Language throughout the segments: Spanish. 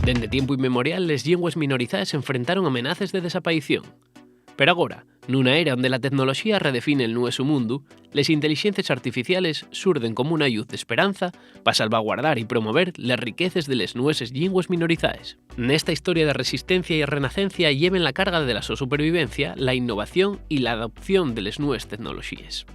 Dende tiempo inmemorial, les llingües minorizadas enfrentaron amenazas de desaparición. Pero agora, nunha era onde a tecnoloxía redefine el nueso mundo, les inteligencias artificiales surden como una luz de esperanza para salvaguardar y promover les riquezas de les nueses llingües minorizadas. Nesta historia de resistencia y renacencia lleven la carga de la so supervivencia, la innovación y la adopción de les nuevas tecnoloxías.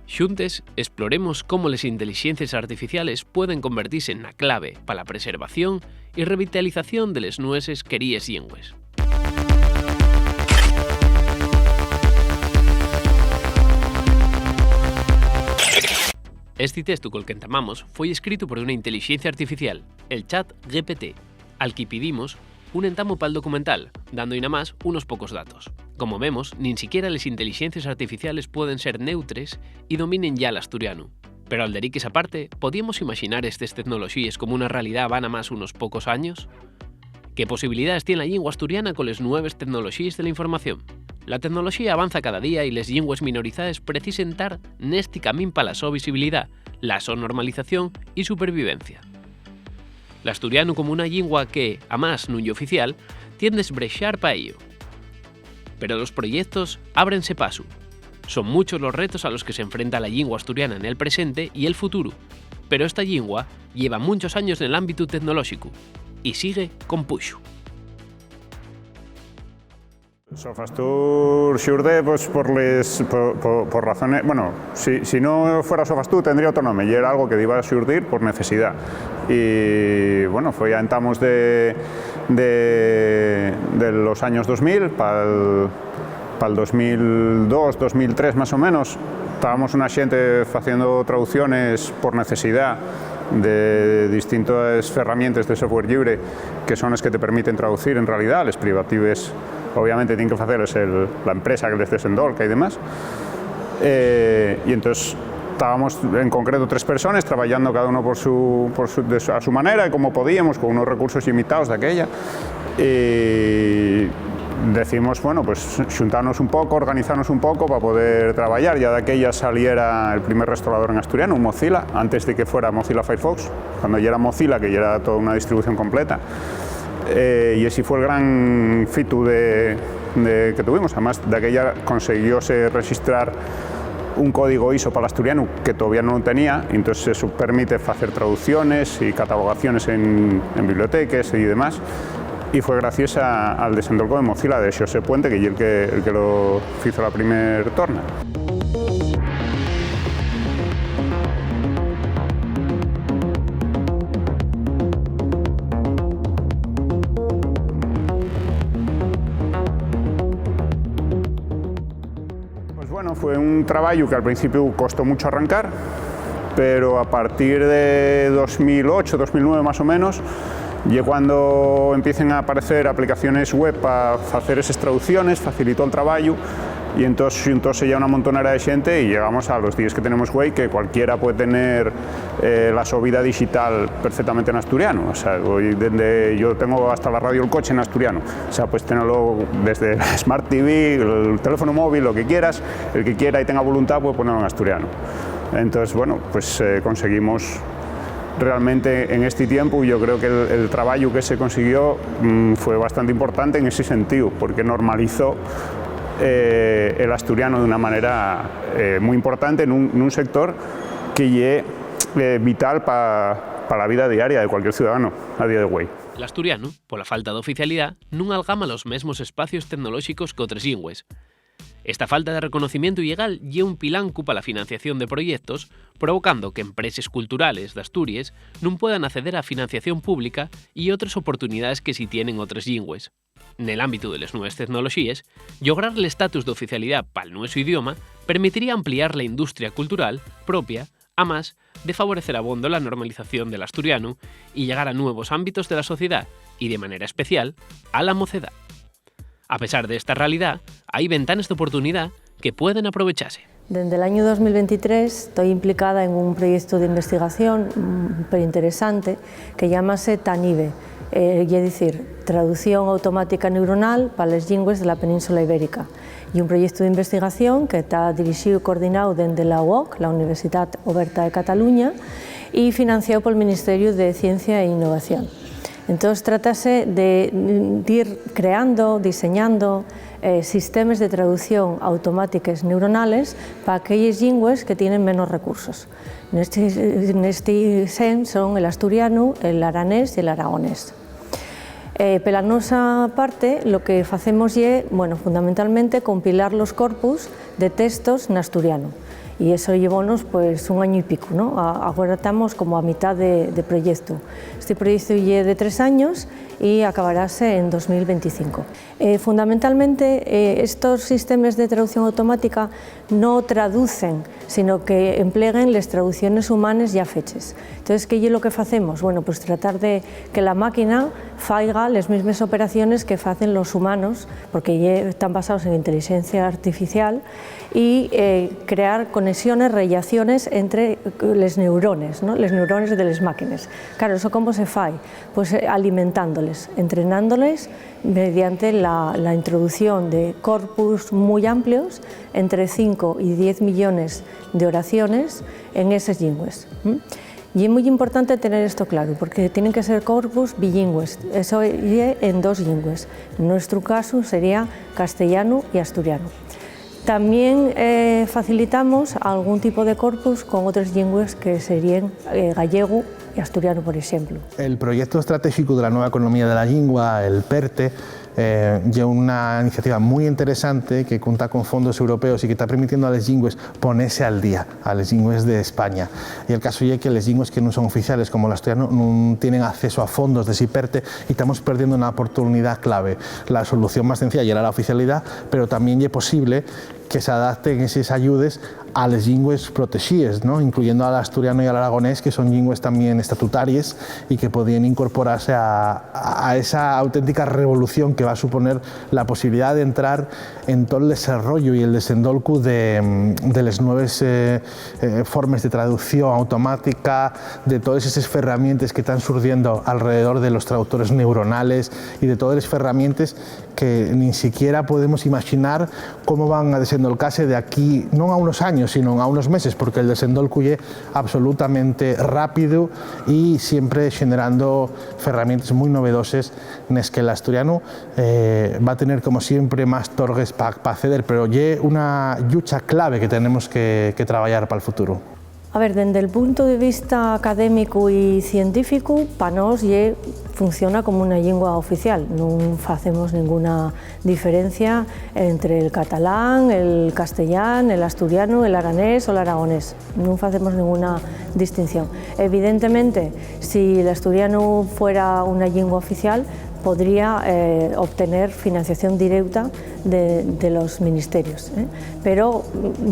Xuntes, exploremos cómo les inteligencias artificiales pueden convertirse en la clave para la preservación y revitalización de les nueses queríes llingües. Este texto col que entamamos foi escrito por unha inteligencia artificial, el ChatGPT, al que pedimos un entamo para el documental, dando aínda más unos pocos datos. Como vemos, nin siquiera les inteligencias artificiales pueden ser neutres y dominen ya l'asturianu. Pero al derique esa parte, ¿podíamos imaginar estas tecnologías como una realidad van a más unos pocos años? ¿Qué posibilidades tiene la lingua asturiana con las nuevas tecnologías de la información? La tecnología avanza cada día y les llingües minorizadas precisen estar nesti camín para la so visibilidad, la so normalización y supervivencia. L'asturianu como una lingua que, a más nun oficial, tiende a esbrexar para ello. Pero los proyectos ábrense paso. Son muchos los retos a los que se enfrenta la lingua asturiana en el presente y el futuro, pero esta lingua lleva muchos años en el ámbito tecnológico y sigue con puxo. Sofastur xurde pues, por razones... Bueno, si no fuera Sofastur tendría otro nombre, y era algo que iba a xurdir por necesidad. Y bueno, fue ya entamos de los años 2000, para el 2002, 2003 más o menos, estábamos una xente haciendo traducciones por necesidad de distintas herramientas de software libre que son las que te permiten traducir en realidad, les privatives obviamente tienen que hacerles la empresa que les desendolca y demás. Y entonces estábamos en concreto 3 personas trabajando cada uno a su manera y como podíamos, con unos recursos limitados de aquella. Y decimos, bueno, pues juntarnos un poco, organizarnos un poco para poder trabajar. Ya de aquella saliera el primer restaurador en asturiano, un Mozilla, antes de que fuera Mozilla Firefox, cuando ya era Mozilla, que ya era toda una distribución completa. Y ese fue el gran fitu que tuvimos. Además, de aquella consiguióse registrar un código ISO para el asturiano que todavía no lo tenía, entonces eso permite hacer traducciones y catalogaciones en bibliotecas y demás. Y fue gracias al desendolco de Mozilla de Xosé Puente, que es el que lo hizo la primera torna. Pues bueno, fue un trabajo que al principio costó mucho arrancar, pero a partir de 2008, 2009 más o menos, y cuando empiecen a aparecer aplicaciones web para hacer esas traducciones, facilitó el trabajo y entonces ya una montonera de gente y llegamos a los días que tenemos web que cualquiera puede tener la su vida digital perfectamente en asturiano. O sea, yo tengo hasta la radio El Coche en asturiano. O sea, pues tenerlo desde Smart TV, el teléfono móvil, lo que quieras, el que quiera y tenga voluntad puede ponerlo en asturiano. Entonces, bueno, pues conseguimos realmente en este tiempo. Yo creo que el trabajo que se consiguió fue bastante importante en ese sentido, porque normalizó el asturiano de una manera muy importante en un sector que es vital para la vida diaria de cualquier ciudadano a día de hoy. El asturiano, por la falta de oficialidad, non algama los mesmos espacios tecnológicos que otras lingües. Esta falta de reconocimiento ilegal lle un pilancu para la financiación de proyectos, provocando que empresas culturales de Asturias non puedan acceder a financiación pública y otras oportunidades que sí tienen otras lingües. En el ámbito de las nuevas tecnologías, lograr el estatus de oficialidad para el nuestro idioma permitiría ampliar la industria cultural propia, a más de favorecer a bondo la normalización del asturiano y llegar a nuevos ámbitos de la sociedad y, de manera especial, a la mocedad. A pesar de esta realidad, hay ventanas de oportunidad que pueden aprovecharse. Desde el año 2023 estoy implicada en un proyecto de investigación súper interesante que llamase TANIVE, es decir, Traducción Automática Neuronal para las Lingües de la Península Ibérica, y un proyecto de investigación que está dirigido y coordinado desde la UOC, la Universitat Oberta de Cataluña, y financiado por el Ministerio de Ciencia e Innovación. Entonces, trátase de ir creando, diseñando sistemas de traducción automáticas neuronales para aquellas lingües que tienen menos recursos. Neste sen son el asturiano, el aranés e el aragonés. Pela nosa parte, lo que facemos é, fundamentalmente, compilar los corpus de textos en asturiano. E iso llevounos un año e pico, ¿no? Agora estamos como a mitad de proyecto. Este proyecto é de 3 años e acabarase en 2025. Fundamentalmente, estos sistemas de traducción automática no traducen, sino que emplean las traducciones humanas ya fechas. Entonces, ¿qué es lo que hacemos? Bueno, pues tratar de que la máquina faiga las mismas operaciones que hacen los humanos, porque ya están basados en inteligencia artificial, y crear conexiones, relaciones entre los neurones, ¿no? Los neurones de las máquinas. Claro, ¿eso cómo se fai? Pues alimentándoles, entrenándoles mediante la introducción de corpus muy amplios, entre 5 y 10 millones de oraciones en esas lingües. Y es muy importante tener esto claro, porque tienen que ser corpus bilingües, eso es en 2 lingües. En nuestro caso sería castellano y asturiano. También facilitamos algún tipo de corpus con otras lenguas que serían gallego y asturiano, por ejemplo. El proyecto estratégico de la nueva economía de la lengua, el PERTE, lleva una iniciativa muy interesante que cuenta con fondos europeos y que está permitiendo a las lingües ponerse al día, a las lingües de España. Y el caso es que las lingües que no son oficiales, como el asturiano, no tienen acceso a fondos de PERTE y estamos perdiendo una oportunidad clave. La solución más sencilla era la oficialidad, pero también es posible que se adapten esas ayudas a las lingües protegidas, ¿no? Incluyendo al asturiano y al aragonés, que son lingües también estatutarias y que podrían incorporarse a esa auténtica revolución que va a suponer la posibilidad de entrar en todo el desarrollo y el desenvolcu de las nuevas formas de traducción automática, de todas esas herramientas que están surgiendo alrededor de los traductores neuronales y de todas las herramientas que ni siquiera podemos imaginar cómo van a desenvolcarse de aquí, no a unos años, sino a unos meses, porque el desenvolcu es absolutamente rápido y siempre generando herramientas muy novedosas en las que el asturiano va a tener, como siempre, más torres para acceder, pero es una lucha clave que tenemos que trabajar para el futuro. A ver, desde el punto de vista académico y científico, para nosotros funciona como una lengua oficial. No hacemos ninguna diferencia entre el catalán, el castellano, el asturiano, el aranés o el aragonés. No hacemos ninguna distinción. Evidentemente, si el asturiano fuera una lengua oficial, podría obtener financiación directa de los ministerios. Pero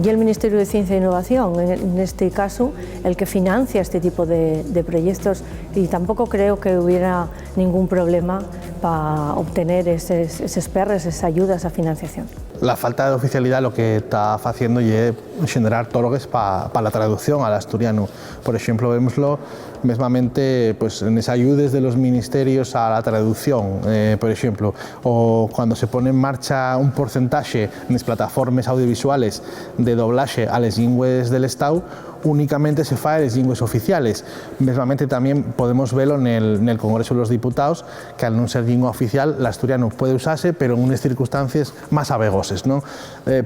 y el Ministerio de Ciencia e Innovación, en este caso, el que financia este tipo de proyectos, y tampoco creo que hubiera ningún problema para obtener esos PERs, esas ayudas a financiación. La falta de oficialidad lo que está haciendo es generar torres para la traducción al asturiano. Por ejemplo, vemoslo mesmamente pues, en esas ayudas de los ministerios a la traducción, por ejemplo, o cuando se pone en marcha un porcentaje en las plataformas audiovisuales de doblaje a las lingües del Estado, únicamente se fa en las lingües oficiales. Mesmamente también podemos verlo en el Congreso de los Diputados, que al no ser lengua oficial, el asturiano puede usarse, pero en unas circunstancias más avegoses, ¿no?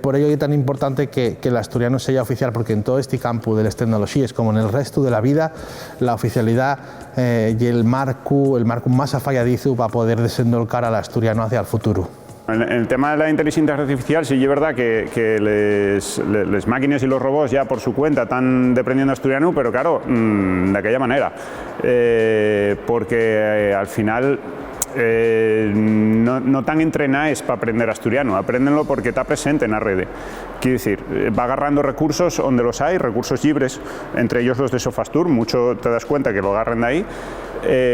Por ello es tan importante que el asturiano sea oficial, porque en todo este campo de las tecnologías, como en el resto de la vida, la oficialidad y el marco más afalladizo para poder desenvolcar al asturiano hacia el futuro. En el tema de la inteligencia artificial sí es verdad que las máquinas y los robots ya por su cuenta están aprendiendo asturiano, pero claro, de aquella manera, porque al final no tan entrenadas para aprender asturiano, apréndenlo porque está presente en la red. Quiero decir, va agarrando recursos donde los hay, recursos libres, entre ellos los de Sofastur, mucho te das cuenta que lo agarran de ahí,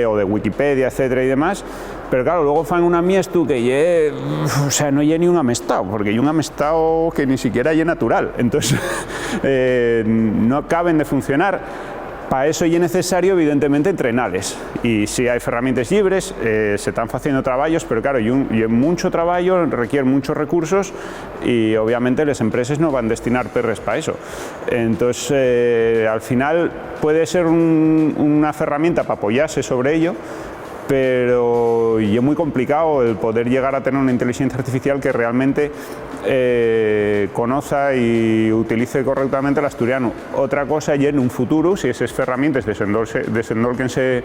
o de Wikipedia, etcétera y demás, pero claro, luego fan un amiesto que no hay ni un amestado, porque hay un amestado que ni siquiera es natural, entonces no acaben de funcionar. Para eso es necesario, evidentemente, entrenarles. Y si hay herramientas libres, se están haciendo trabajos, pero claro, y mucho trabajo, requiere muchos recursos y obviamente las empresas no van a destinar perres para eso. Entonces, al final puede ser una herramienta para apoyarse sobre ello, pero y es muy complicado el poder llegar a tener una inteligencia artificial que realmente conozca y utilice correctamente el asturiano. Otra cosa y en un futuro, si esas herramientas desenvolquense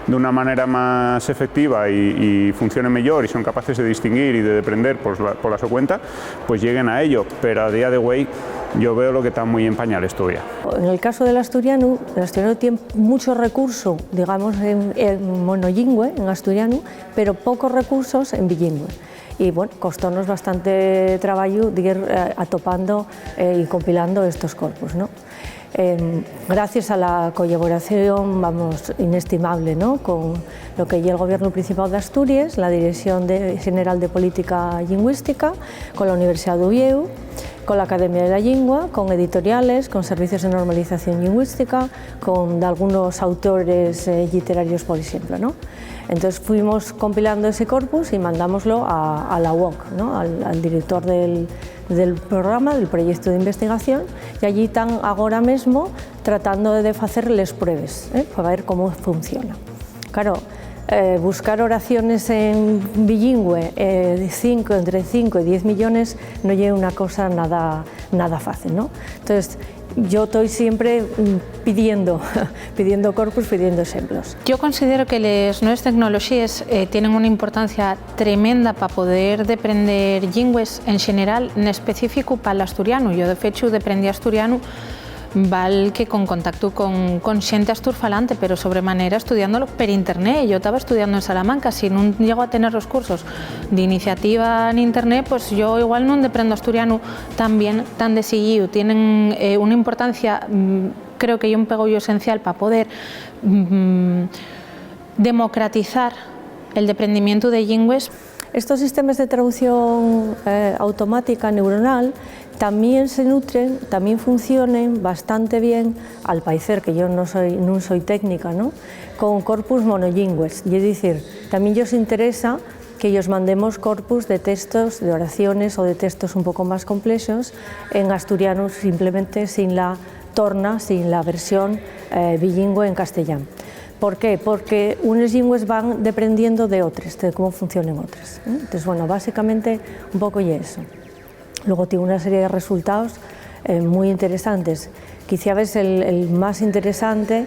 de una manera más efectiva y funcionen mejor y son capaces de distinguir y de aprender por la su cuenta, pues lleguen a ello, pero a día de hoy yo veo lo que está muy en pañales todavía. En el caso del asturiano tiene mucho recurso, digamos, en monolingüe, en asturiano, pero pocos recursos en bilingüe. Y bueno, costónos bastante trabajo de ir atopando y compilando estos corpus, ¿no? Gracias a la colaboración, vamos, inestimable, ¿no?, con lo que es el Gobierno Principal de Asturias, la Dirección General de Política Lingüística, con la Universidad de Oviedo, con la Academia de la Lingua, con editoriales, con servicios de normalización lingüística, con algunos autores literarios, por ejemplo, ¿no? Entonces fuimos compilando ese corpus y mandámoslo a la UOC, ¿no?, al director del programa, del proyecto de investigación, y allí están ahora mismo tratando de hacerles pruebas para ver cómo funciona. Claro, buscar oraciones en bilingüe entre 5 y 10 millones no es una cosa nada fácil, ¿no? Entonces, yo estoy siempre pidiendo corpus, pidiendo ejemplos. Yo considero que las nuevas tecnologías tienen una importancia tremenda para poder aprender lingües en general, en específico para el asturiano. Yo, de hecho, aprendí asturiano val que con contacto con xente asturfalante, pero sobremanera estudiándolo por internet. Yo estaba estudiando en Salamanca, si no llego a tener los cursos de iniciativa en internet, pues yo igual no aprendo asturiano tan bien, tan de seguido. Tienen una importancia, creo que un pegollo esencial para poder democratizar el aprendimiento de lingües. Estos sistemas de traducción automática neuronal también se nutren, también funcionan bastante bien, al parecer, que yo no soy técnica, ¿no?, con corpus monolingües. Y es decir, también os interesa que ellos mandemos corpus de textos, de oraciones o de textos un poco más complejos en asturiano, simplemente sin la torna, sin la versión bilingüe en castellano. ¿Por qué? Porque unas lingües van dependiendo de otras, de cómo funcionan otras. Entonces, bueno, básicamente un poco y eso. Luego tiene una serie de resultados muy interesantes. Quizá ves el más interesante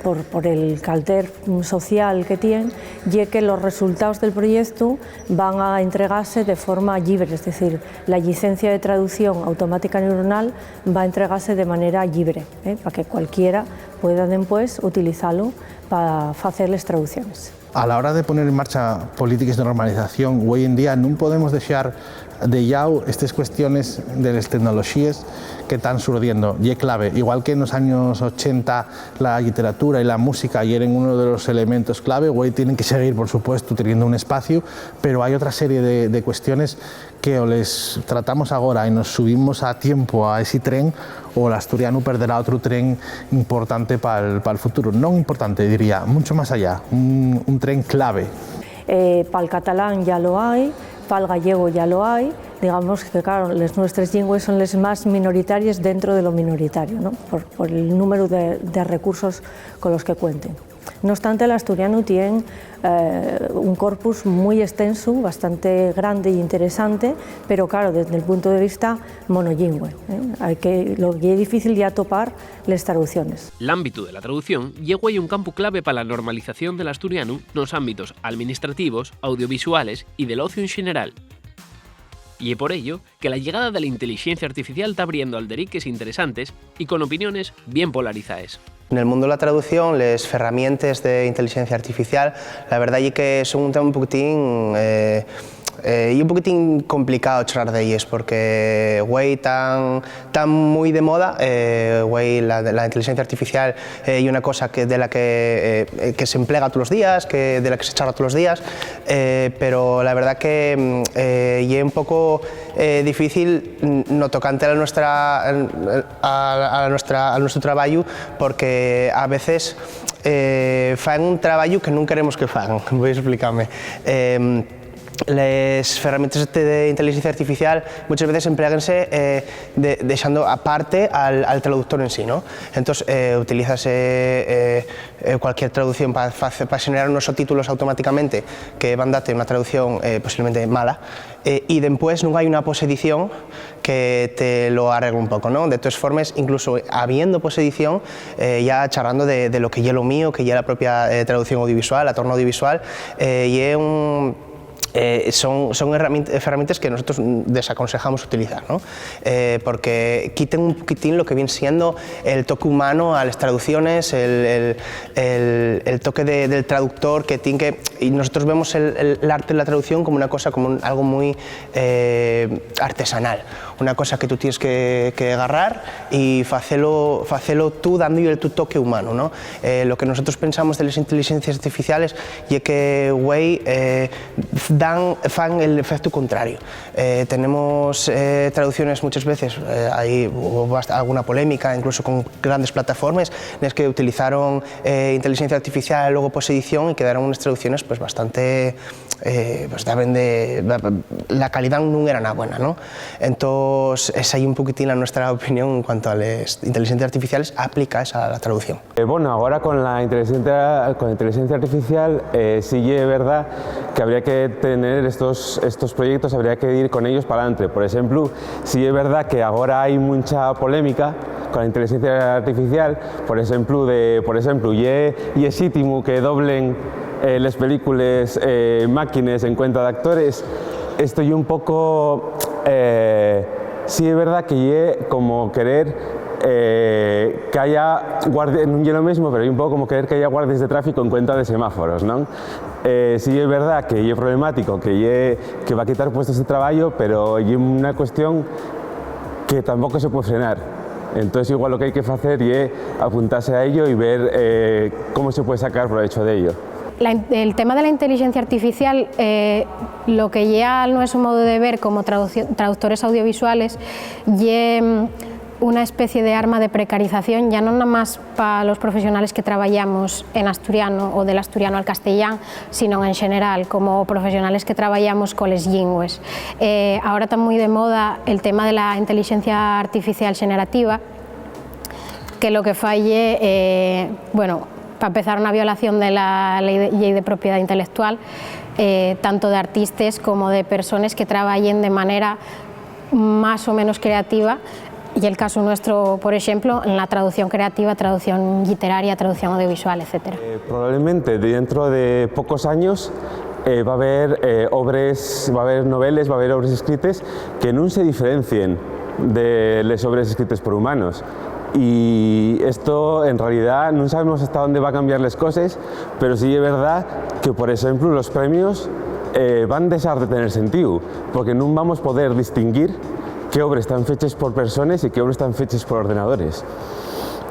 por el carácter social que tiene, y que los resultados del proyecto van a entregarse de forma libre, es decir, la licencia de traducción automática neuronal va a entregarse de manera libre, para que cualquiera pueda después utilizarlo para hacer las traducciones. A la hora de poner en marcha políticas de normalización, hoy en día no podemos dejar de lado estas cuestiones de las tecnologías que están surgiendo, y es clave. Igual que en los años 80 la literatura y la música eran uno de los elementos clave, hoy tienen que seguir, por supuesto, teniendo un espacio, pero hay otra serie de cuestiones que o les tratamos ahora y nos subimos a tiempo a ese tren, o el asturiano perderá otro tren importante para el futuro. No importante, diría, mucho más allá, un tren clave. Para el catalán ya lo hay, para el gallego ya lo hay. Digamos que, claro, las nuestras lenguas son las más minoritarias dentro de lo minoritario, ¿no?, por el número de recursos con los que cuenten. No obstante, el asturiano tiene un corpus muy extenso, bastante grande e interesante, pero claro, desde el punto de vista monolingüe. Lo que es difícil ya topar las traducciones. El ámbito de la traducción llegó ahí un campo clave para la normalización del asturiano los ámbitos administrativos, audiovisuales y del ocio en general. Y es por ello que la llegada de la inteligencia artificial está abriendo alderiques interesantes y con opiniones bien polarizadas. En el mundo de la traducción, las herramientas de inteligencia artificial, la verdad es que son un tema un poquitín complicado charlar de ellas, porque güey tan muy de moda, güey la inteligencia artificial es una cosa de la que se emplea todos los días, de la que se charla todos los días, pero la verdad que es un poco difícil no tocante a nuestro trabajo, porque a veces fan un trabajo que no queremos que hagan. Voy a explicarme. les ferramentas de inteligencia artificial muchas veces empleáganse dejando aparte al traductor en sí, ¿no? Entonces utilizas cualquier traducción para generar unos subtítulos automáticamente que van a darte una traducción posiblemente mala, y después no hay una posedición que te lo arregle un poco, ¿no? De todas formas, incluso habiendo posedición, ya charlando de lo que ya lo mío, que ya la propia traducción audiovisual, atorno audiovisual, y es son herramientas que nosotros desaconsejamos utilizar, ¿no? Porque quiten un poquitín lo que viene siendo el toque humano a las traducciones, el toque del traductor que tiene que... Y nosotros vemos el arte de la traducción como una cosa, como algo muy artesanal, una cosa que tú tienes que agarrar y facelo tú dándole tu toque humano, ¿no? Lo que nosotros pensamos de las inteligencias artificiales es que fan el efecto contrario. Tenemos traducciones muchas veces, hubo alguna polémica incluso con grandes plataformas en las que utilizaron inteligencia artificial luego posedición y quedaron unas traducciones pues bastante la calidad no era nada buena, ¿no? Entonces esa hay un poquitín a nuestra opinión en cuanto a las inteligencias artificiales aplicadas a la traducción. Bueno, ahora con la inteligencia artificial sí es verdad que habría que tener estos proyectos, habría que ir con ellos para adelante. Por ejemplo, sí es verdad que ahora hay mucha polémica con la inteligencia artificial, por ejemplo, y es legítimo que doblen las películas máquinas en cuenta de actores. Estoy un poco... sí es verdad que es como querer que haya guardias, no es lo mismo, pero es un poco como querer que haya guardias de tráfico en cuenta de semáforos, ¿no? Sí es verdad que es problemático, que va a quitar puestos de trabajo, pero es una cuestión que tampoco se puede frenar. Entonces igual lo que hay que hacer es apuntarse a ello y ver cómo se puede sacar provecho de ello. El tema de la inteligencia artificial, lo que ya no es un modo de ver como traductores audiovisuales, ya una especie de arma de precarización, ya no nada más para los profesionales que trabajamos en asturiano o del asturiano al castellán, sino en general, como profesionales que trabajamos con las lingües. Ahora está muy de moda el tema de la inteligencia artificial generativa, que lo que falle, bueno, para empezar, una violación de la ley de propiedad intelectual, tanto de artistas como de personas que trabajen de manera más o menos creativa. Y el caso nuestro, por ejemplo, en la traducción creativa, traducción literaria, traducción audiovisual, etc. Probablemente dentro de pocos años va a haber obras, va a haber novelas, va a haber obras escritas que no se diferencien de las obras escritas por humanos. Y esto en realidad no sabemos hasta dónde va a cambiar las cosas, pero sí es verdad que, por ejemplo, los premios van a dejar de tener sentido, porque no vamos a poder distinguir qué obras están hechas por personas y qué obras están hechas por ordenadores.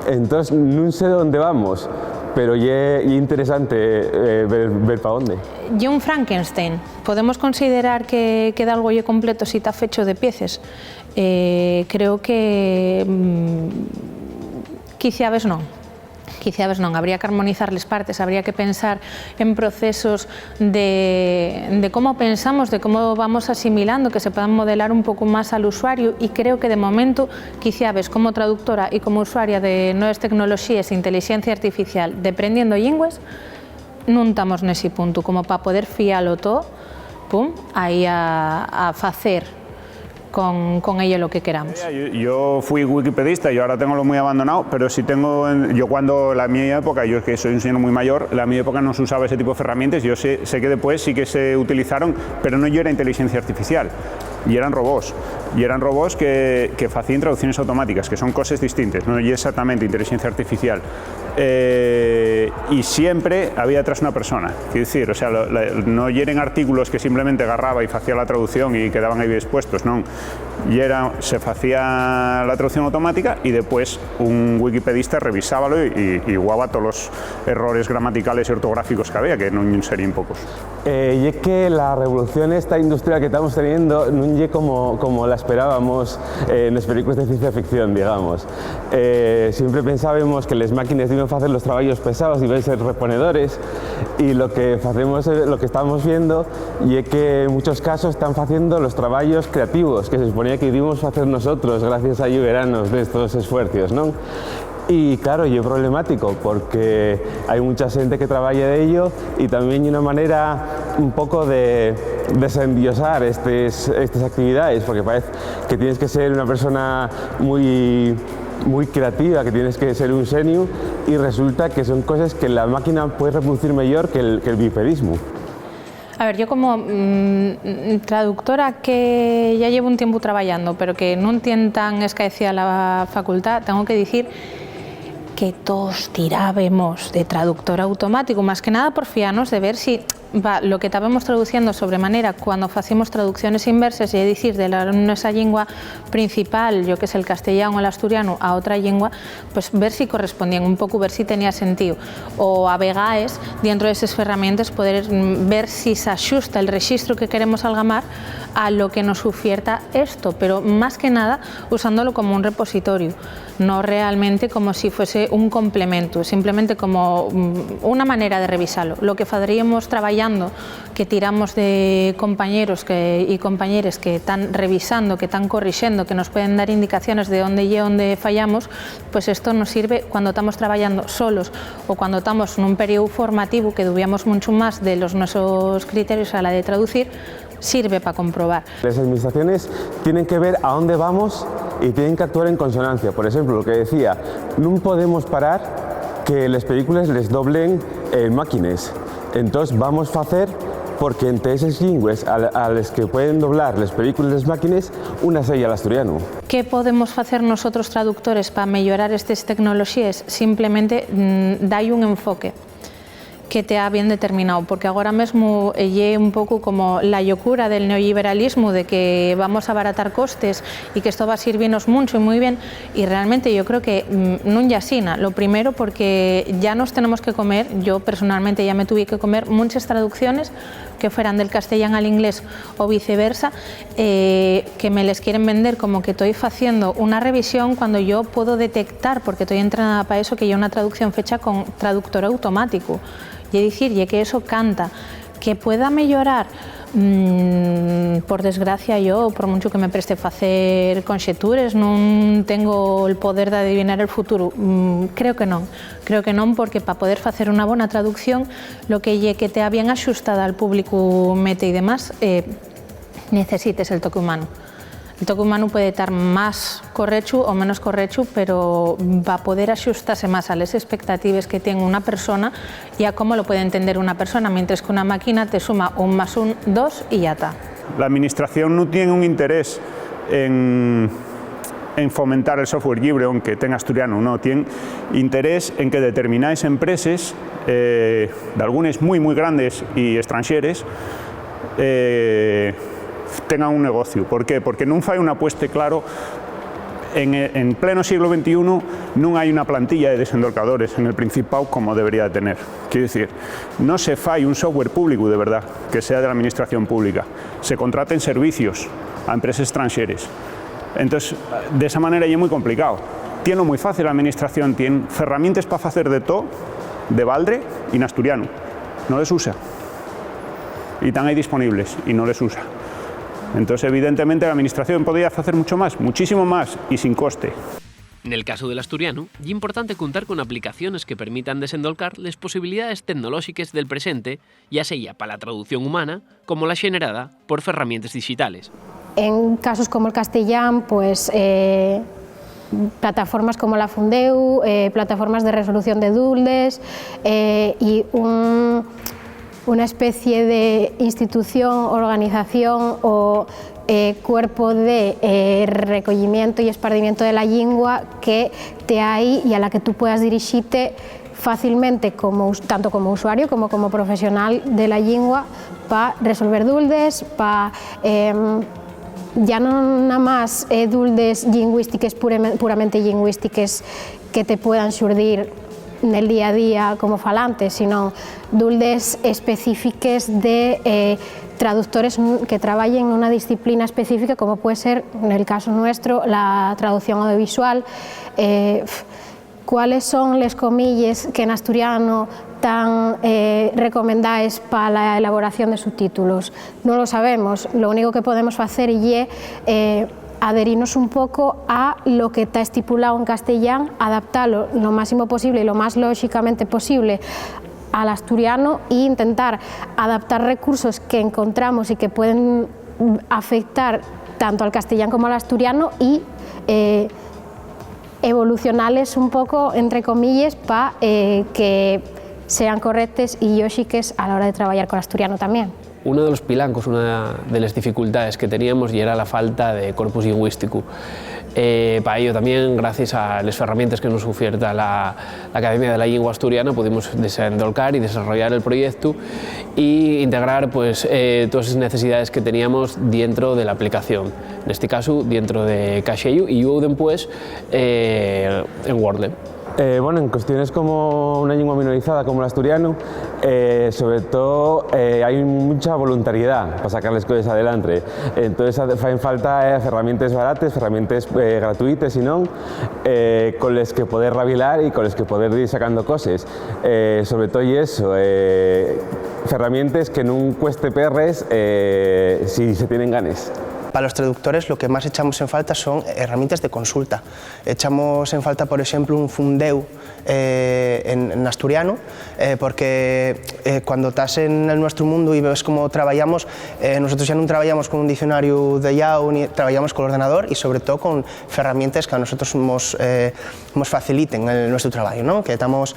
Entonces, no sé dónde vamos, pero es interesante ver para dónde. Y un Frankenstein, ¿podemos considerar que queda algo ya completo si está hecho de piezas? Creo que quizás no. Quizás non, habría que armonizar las partes, habría que pensar en procesos de cómo pensamos, de cómo vamos asimilando, que se puedan modelar un poco más al usuario, y creo que de momento, quizás como traductora y como usuaria de nuevas tecnologías e inteligencia artificial, deprendiendo lingües, non estamos nese punto, como para poder fiarlo todo, aí a facer con ello lo que queramos. Yo fui wikipedista y ahora tengo lo muy abandonado, pero sí tengo, yo cuando la mi época, yo que soy un señor muy mayor, la mi época no se usaba ese tipo de herramientas, yo sé que después sí que se utilizaron, pero no yo era inteligencia artificial, y eran robots que hacían traducciones automáticas, que son cosas distintas, no y exactamente inteligencia artificial. Y siempre había detrás una persona, quiero decir, o sea, no eran artículos que simplemente agarraba y hacía la traducción y quedaban ahí expuestos, no, y se hacía la traducción automática y después un wikipedista revisábalo y guaba todos los errores gramaticales y ortográficos que había, que no serían pocos. Y es que la revolución esta industrial que estamos teniendo no es como la esperábamos en las películas de ciencia ficción, digamos. Siempre pensábamos que las máquinas iban non facer los traballos pesados e ser reponedores, e lo que estamos viendo é que en muchos casos están facendo los traballos creativos que se suponía que íbamos facer nosotros gracias a veranos destos esfuerzos, non? Y claro, y es problemático porque hay mucha gente que trabaja de ello y también hay una manera un poco de desendiosar estas actividades, porque parece que tienes que ser una persona muy creativa, que tienes que ser un genio, y resulta que son cosas que la máquina puede reproducir mejor que el bipedismo. A ver, yo como traductora que ya llevo un tiempo trabajando, pero que no tiene tan escaecida la facultad, tengo que decir que todos tirábamos de traductor automático, más que nada por fiarnos de ver si lo que estábamos traduciendo sobremanera cuando hacemos traducciones inversas, es decir, de nuestra lengua principal, yo que es el castellano o el asturiano, a otra lengua, pues ver si correspondían un poco, ver si tenía sentido, o a vegades, dentro de esas herramientas, poder ver si se ajusta el registro que queremos algamar a lo que nos oferta esto, pero más que nada usándolo como un repositorio, no realmente como si fuese un complemento, simplemente como una manera de revisarlo. Lo que podríamos trabajando, que tiramos de compañeros y compañeras que están revisando, que están corrigiendo, que nos pueden dar indicaciones de dónde fallamos, pues esto nos sirve cuando estamos trabajando solos o cuando estamos en un periodo formativo que dubíamos mucho más de nuestros criterios a la de traducir, sirve para comprobar. Las administraciones tienen que ver a dónde vamos y tienen que actuar en consonancia. Por ejemplo, lo que decía, no podemos parar que las películas les doblen máquinas. Entonces vamos a hacer, porque entre esas lenguas a las que pueden doblar las películas y las máquinas, una sella al asturiano. ¿Qué podemos hacer nosotros traductores para mejorar estas tecnologías? Simplemente dar un enfoque que te ha bien determinado, porque ahora mismo es un poco como la locura del neoliberalismo de que vamos a abaratar costes y que esto va a servirnos mucho y muy bien, y realmente yo creo que no ya sina. Lo primero porque ya nos tenemos que comer, yo personalmente ya me tuve que comer muchas traducciones que fueran del castellano al inglés o viceversa, que me les quieren vender como que estoy haciendo una revisión cuando yo puedo detectar, porque estoy entrenada para eso, que hay una traducción fecha con traductor automático. Y decir, que eso canta, que pueda mejorar, por desgracia yo, por mucho que me preste a hacer conxeturas, no tengo el poder de adivinar el futuro. Creo que non, porque para poder hacer una buena traducción, lo que te ha bien ajustada al público mete y demás, necesites el toque humano. El toque humano puede estar más correcto o menos correcto, pero va a poder ajustarse más a las expectativas que tiene una persona y a cómo lo puede entender una persona, mientras que una máquina te suma 1 más 1, 2 y ya está. La administración no tiene un interés en fomentar el software libre, aunque tenga asturiano, no, tiene interés en que determinadas empresas, de algunas muy grandes y extranjeras, tengan un negocio. ¿Por qué? Porque non fai una apuesta claro. En pleno siglo XXI non hai unha plantilla de desendolcadores en el Principado como debería de tener. Quiero decir, no se fai un software público de verdad que sea de la administración pública. Se contraten servicios a empresas extranjeras. Entonces, de esa manera é moi complicado. Tiene muy fácil la administración, tiene herramientas para hacer de todo, de balde y en asturiano. No les usa. Y están ahí disponibles y no les usa. Entonces, evidentemente, la administración podría hacer mucho más, muchísimo más y sin coste. En el caso del asturiano, es importante contar con aplicaciones que permitan desendolcar las posibilidades tecnológicas del presente, ya sea para la traducción humana como la generada por herramientas digitales. En casos como el castellano, pues plataformas como la Fundeu, plataformas de resolución de duldes y una especie de institución, organización o cuerpo de recogimiento y esparcimiento de la lengua que te hay y a la que tú puedas dirigirte fácilmente, tanto como usuario como profesional de la lengua, para resolver duldes, para ya no nada más duldes lingüísticas, puramente lingüísticas que te puedan surdir en el día a día como falante, sino duldes específicas de traductores que trabajen en una disciplina específica, como puede ser, en el caso nuestro, la traducción audiovisual. cuáles son les comillas que en asturiano tan recomendáis para la elaboración de subtítulos. No lo sabemos, lo único que podemos hacer es adherirnos un poco a lo que está estipulado en castellano, adaptarlo lo máximo posible y lo más lógicamente posible al asturiano e intentar adaptar recursos que encontramos y que pueden afectar tanto al castellano como al asturiano y evolucionarles un poco, entre comillas, para que sean correctes y lógicas a la hora de trabajar con el asturiano también. Uno de los pilancos, una de las dificultades que teníamos y era la falta de corpus lingüístico. Para ello también, gracias a las herramientas que nos oferta la Academia de la Lengua Asturiana, pudimos desenvolver y desarrollar el proyecto e integrar pues, todas las necesidades que teníamos dentro de la aplicación, en este caso dentro de Caixello y luego después en Wordle. Bueno, en cuestiones como una lengua minorizada como el asturiano, sobre todo hay mucha voluntariedad para sacar las cosas adelante. Entonces hacen falta herramientas baratas, herramientas gratuitas y no, con las que poder rabilar y con las que poder ir sacando cosas. Sobre todo y eso, herramientas que no cueste perres si se tienen ganas. Para los traductores lo que más echamos en falta son herramientas de consulta. Echamos en falta, por ejemplo, un fundeu en asturiano, porque cuando estás en nuestro mundo y ves cómo trabajamos, nosotros ya no trabajamos con un diccionario de IAO, ni trabajamos con el ordenador y sobre todo con herramientas que a nosotros nos faciliten nuestro trabajo, ¿no? Que estamos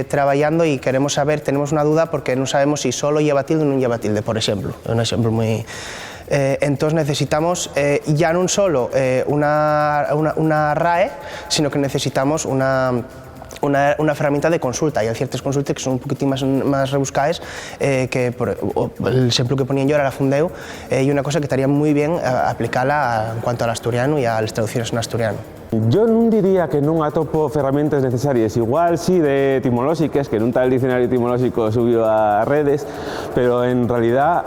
trabajando y queremos saber, tenemos una duda porque no sabemos si solo lleva tilde o no lleva tilde, por ejemplo. Un ejemplo muy... entonces necesitamos ya no solo una RAE, sino que necesitamos una herramienta de consulta. Y hay ciertas consultas que son un poquitín más rebuscadas, que el ejemplo que ponía yo era la Fundeu, y una cosa que estaría muy bien aplicarla en cuanto al asturiano y a las traducciones en asturiano. Yo no diría que no atopo herramientas necesarias, igual sí de etimológicas, que no está el diccionario etimológico subido a redes, pero en realidad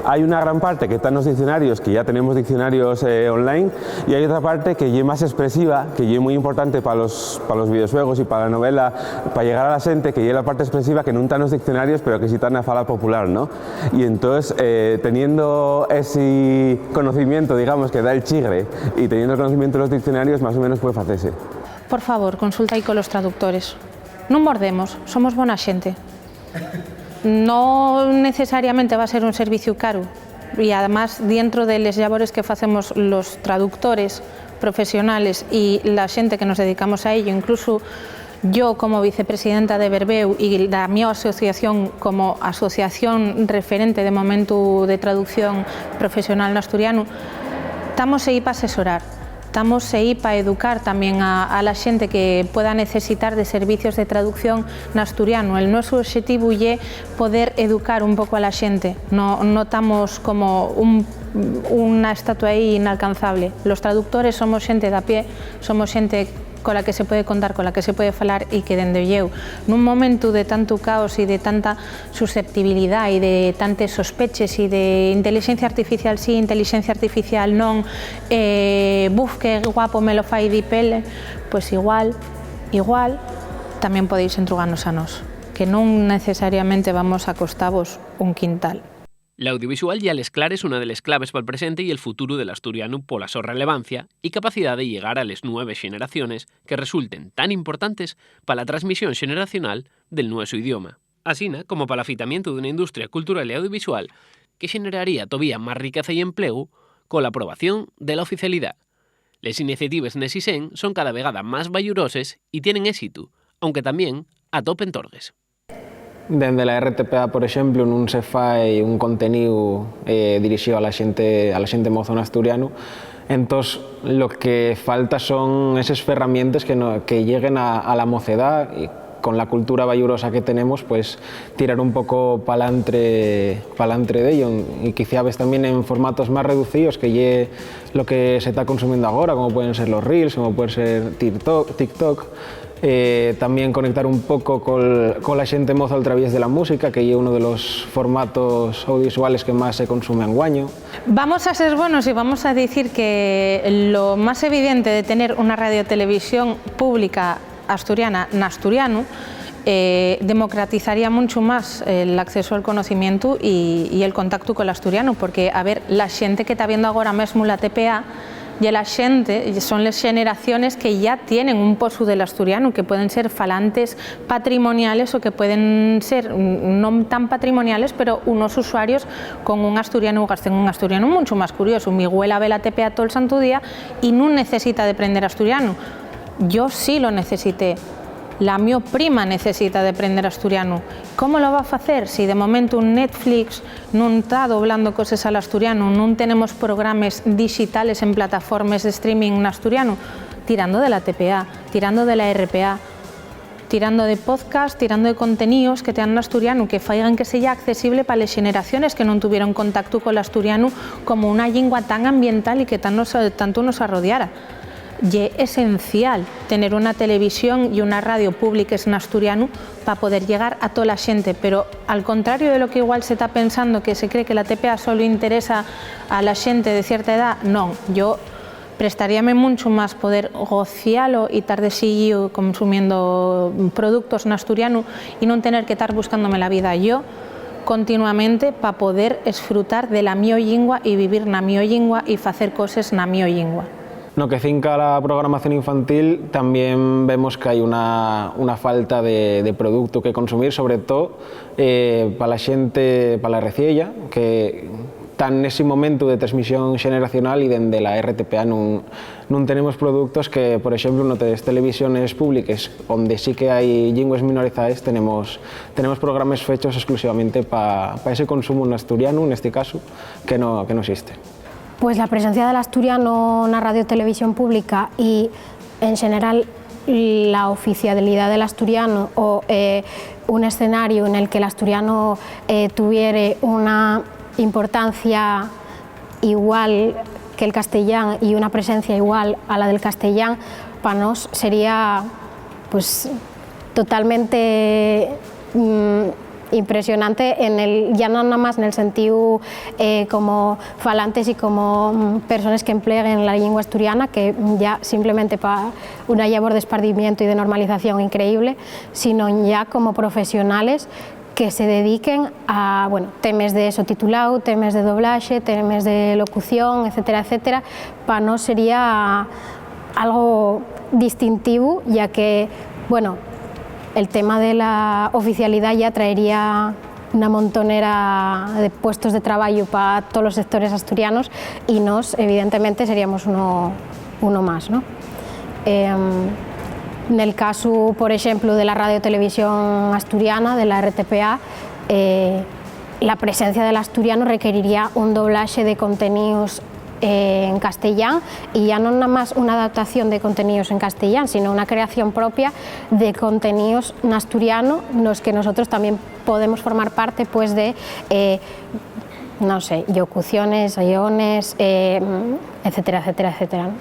hay una gran parte que está en los diccionarios, que ya tenemos diccionarios online, y hay otra parte que es más expresiva, que es muy importante para los videojuegos y para la novela, para llegar a la gente, que es la parte expresiva que no está en los diccionarios, pero que sí está en la fala popular, ¿no? Y entonces, teniendo ese conocimiento, digamos, que da el chigre, y teniendo el conocimiento de los diccionarios, más o menos puede hacerse. Por favor, consulta ahí con los traductores. No mordemos, somos buena xente. No necesariamente va a ser un servicio caro y además dentro de las labores que hacemos los traductores profesionales y la gente que nos dedicamos a ello, incluso yo como vicepresidenta de Verbeu y la mi asociación como asociación referente de momento de traducción profesional en asturiano, estamos ahí para asesorar. Estamos aí para educar tamén a la xente que pueda necesitar de servicios de traducción en asturiano. El noso objetivo é poder educar un pouco a la xente. No estamos como unha estatua aí inalcanzable. Los traductores somos xente de a pie, somos xente con la que se puede contar, con la que se puede falar y que dende eu, nun momento de tanto caos y de tanta susceptibilidad y de tantas sospeches y de inteligencia artificial sí, inteligencia artificial non, buf, que guapo me lo fai di pele, pues igual, tamén podéis entrugarnos a nos, que non necesariamente vamos a costabos un quintal. L'audiovisual ya les clares una de las claves para el presente y el futuro del asturiano por la su relevancia y capacidad de llegar a las nuevas generaciones que resulten tan importantes para la transmisión generacional del nuestro idioma. Así como para el afitamiento de una industria cultural y audiovisual que generaría todavía más riqueza y empleo con la aprobación de la oficialidad. Las iniciativas Nesisen son cada vegada más valluroses y tienen éxito, aunque también atopen torgues. Dende la RTPA, por exemplo, non se fai un contenido dirixido a la xente mozo en asturiano, entón lo que falta son esas ferramientas que lleguen a la mocedad y con la cultura vallurosa que tenemos, pues tirar un poco palantre de ello y quizá ves también en formatos más reducidos que lle lo que se está consumiendo ahora, como pueden ser los Reels, como puede ser TikTok, tamén conectar un pouco cola xente moza a través de la música, que é uno de los formatos audiovisuales que máis se consume anguaño. Vamos a ser buenos y vamos a decir que lo más evidente de tener una radiotelevisión pública asturiana en asturiano democratizaría mucho más el acceso al conocimiento y el contacto con el asturiano, porque, a ver, la xente que está viendo agora mesmo la TPA y la xente son las generaciones que ya tienen un pozo del asturiano, que pueden ser falantes patrimoniales o que pueden ser no tan patrimoniales, pero unos usuarios con un asturiano, gasten un asturiano mucho más curioso. Mi abuela ve la TPA todo el santo día y no necesita de aprender asturiano. Yo sí lo necesité. La mi prima necesita de aprender asturiano. ¿Cómo lo va a hacer si de momento un Netflix no está doblando cosas al asturiano, no tenemos programas digitales en plataformas de streaming en asturiano? Tirando de la TPA, tirando de la RPA, tirando de podcast, tirando de contenidos que tengan en asturiano, que faigan que sea accesible para las generaciones que no tuvieron contacto con el asturiano como una lengua tan ambiental y que tanto nos arrodeara. Y es esencial tener una televisión y una radio públicas en asturiano para poder llegar a toda la gente, pero al contrario de lo que igual se está pensando, que se cree que la TPA solo interesa a la gente de cierta edad, no, yo prestaríame mucho más poder gociarlo y estar de seguido consumiendo productos en asturiano y no tener que estar buscándome la vida yo continuamente para poder disfrutar de la mi lengua y vivir na mi lengua y hacer cosas na mi lengua. No que cinca la programación infantil también vemos que hay una falta de producto que consumir, sobre todo para la xente, para la reciella, que están nese momento de transmisión xeneracional e dende la RTPA non tenemos productos que, por exemplo, no das televisiones públicas, onde sí que hai linguas minorizadas, tenemos programas fechos exclusivamente para ese consumo en asturiano, neste caso, que no existe. Pues la presencia del asturiano en la radio televisión pública y en general la oficialidad del asturiano o un escenario en el que el asturiano tuviera una importancia igual que el castellán y una presencia igual a la del castellán, para nos sería pues totalmente impresionante, ya no nada más en el sentido como falantes y como personas que empleen la lengua asturiana, que ya simplemente para una labor de esparcimiento y de normalización increíble, sino ya como profesionales que se dediquen a temas de subtitulado, temas de doblaje, temas de locución, etcétera, etcétera. Para no sería algo distintivo, ya que el tema de la oficialidad ya traería una montonera de puestos de trabajo para todos los sectores asturianos y nos, evidentemente, seríamos uno más, ¿no? En el caso, por ejemplo, de la radio-televisión asturiana, de la RTPA, la presencia del asturiano requeriría un doblaje de contenidos en castellán, y ya no nada más una adaptación de contenidos en castellán, sino una creación propia de contenidos en asturiano, los que nosotros también podemos formar parte pues de no sé, locuciones, guiones, etcétera, etcétera, etcétera, ¿no?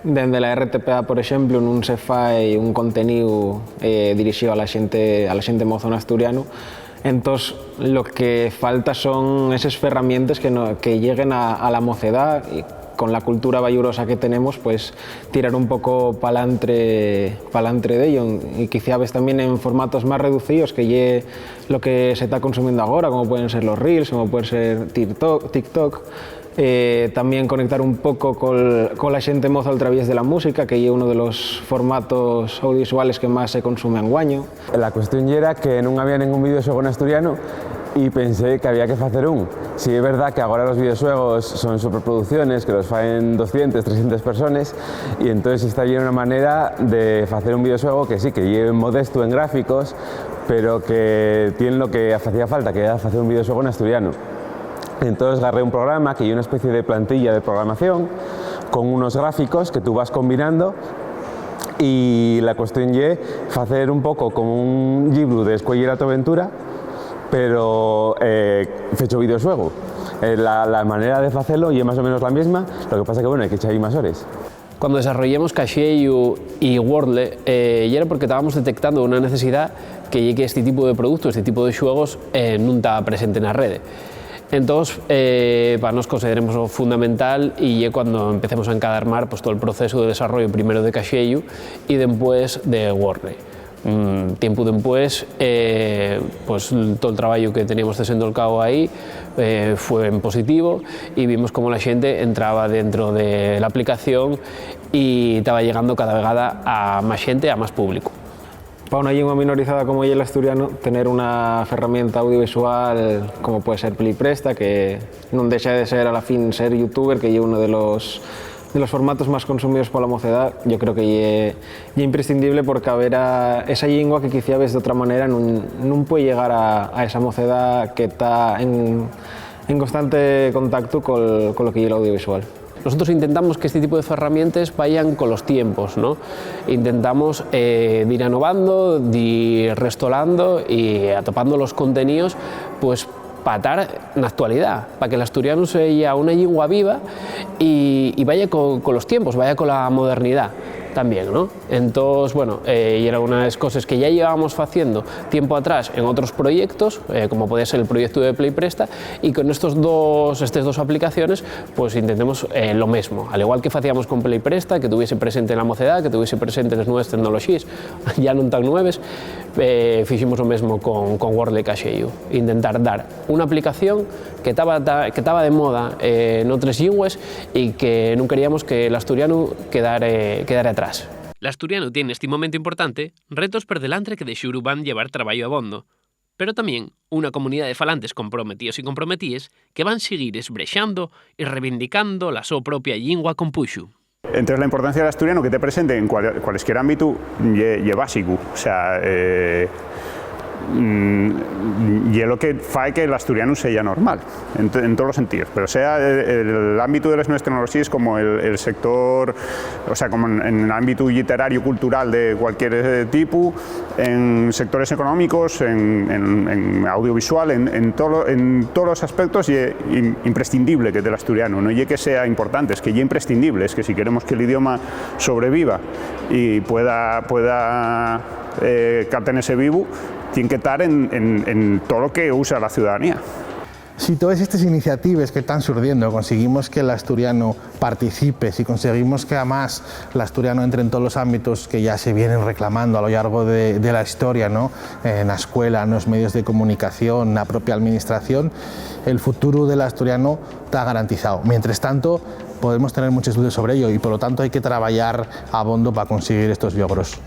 Dende la RTPA, por exemplo, non se fai un contenido dirixido a la xente moza en asturiano. Entón, lo que falta son esas ferramientas que lleguen a la mocedad, y con la cultura vallurosa que tenemos, pues tirar un poco palantre de ello, y quizá ves también en formatos más reducidos, que lle lo que se está consumiendo ahora, como pueden ser los Reels, como puede ser TikTok. También conectar un poco con la xente moza a través de la música, que es uno de los formatos audiovisuales que más se consume anguaño. La cuestión era que non había ningún videojuego en asturiano y pensé que había que hacer un. Si es verdad que ahora los videojuegos son superproducciones, que los faen 200, 300 personas, y entonces esta era una manera de hacer un videojuego que sí, que lleve modesto en gráficos, pero que tiene lo que hacía falta, que era hacer un videojuego en asturiano. Entonces agarré un programa que es una especie de plantilla de programación con unos gráficos que tú vas combinando, y la cuestión es hacer un poco como un libro de Escuela tu Aventura, pero fecho videojuego. La manera de hacerlo es más o menos la misma, lo que pasa que hay que echar ahí más horas. Cuando desarrollamos Caixello y Wordle, y era porque estábamos detectando una necesidad que este tipo de productos, este tipo de xuegos non estaba presente na rede. Entón, para nos consideremos fundamental e é cuando empecemos a encadermar pues, todo el proceso de desarrollo primero de Caixello e después de Wordle. Tiempo después, pues, todo el traballo que teníamos desenvolcado aí fue en positivo y vimos como la xente entraba dentro de la aplicación y estaba llegando cada vegada a máis xente, a máis público. Para una lengua minorizada como el asturiano, tener una herramienta audiovisual como puede ser Playpresta, que no deja de ser a la fin ser youtuber, que es uno de los formatos más consumidos por la mocedad, yo creo que es imprescindible porque a ver esa lengua que quizá ves de otra manera no puede llegar a esa mocedad que está en constante contacto con lo que es el audiovisual. Nosotros intentamos que este tipo de herramientas vayan con los tiempos, ¿no? Intentamos de ir innovando, de ir restolando y atopando los contenidos pues, para estar en la actualidad, para que el asturiano sea una lengua viva y vaya con los tiempos, vaya con la modernidad también, ¿no? Entonces, bueno, y era una de las cosas que ya llevábamos haciendo tiempo atrás en otros proyectos, como puede ser el proyecto de Playpresta, y con estas dos aplicaciones, pues intentemos lo mismo, al igual que hacíamos con Playpresta, que tuviese presente en la mocedad, que tuviese presente las nuevas tecnologías, ya no tan nuevas, hicimos lo mismo con Wordle y Caixello, intentar dar una aplicación que estaba de moda en otras lenguas y que no queríamos que el asturiano quedara atrás. L'asturiano tiene este momento importante retos per delante que de xuro van llevar traballo abondo, pero tamén unha comunidade de falantes comprometidos e comprometidas que van seguir esbrexando e reivindicando la súa propia lingua con puxo. Entonces la importancia del asturiano que te presente en cualquier ámbito es básico, o sea, y es lo que hace que el asturiano sea normal, en todos los sentidos, pero sea el ámbito de las nuevas tecnologías como el sector, o sea, como en el ámbito literario, cultural de cualquier tipo, en sectores económicos, en audiovisual, en todos los aspectos, y es imprescindible que del asturiano, no es que sea importante, es que es imprescindible, es que si queremos que el idioma sobreviva y pueda mantenerse vivo, tiene que estar en todo lo que usa la ciudadanía. Si todas estas iniciativas que están surgiendo conseguimos que el asturiano participe, si conseguimos que además el asturiano entre en todos los ámbitos que ya se vienen reclamando a lo largo de la historia, ¿no? En la escuela, en los medios de comunicación, en la propia administración, el futuro del asturiano está garantizado. Mientras tanto, podemos tener muchas dudas sobre ello y por lo tanto hay que trabajar a fondo para conseguir estos logros.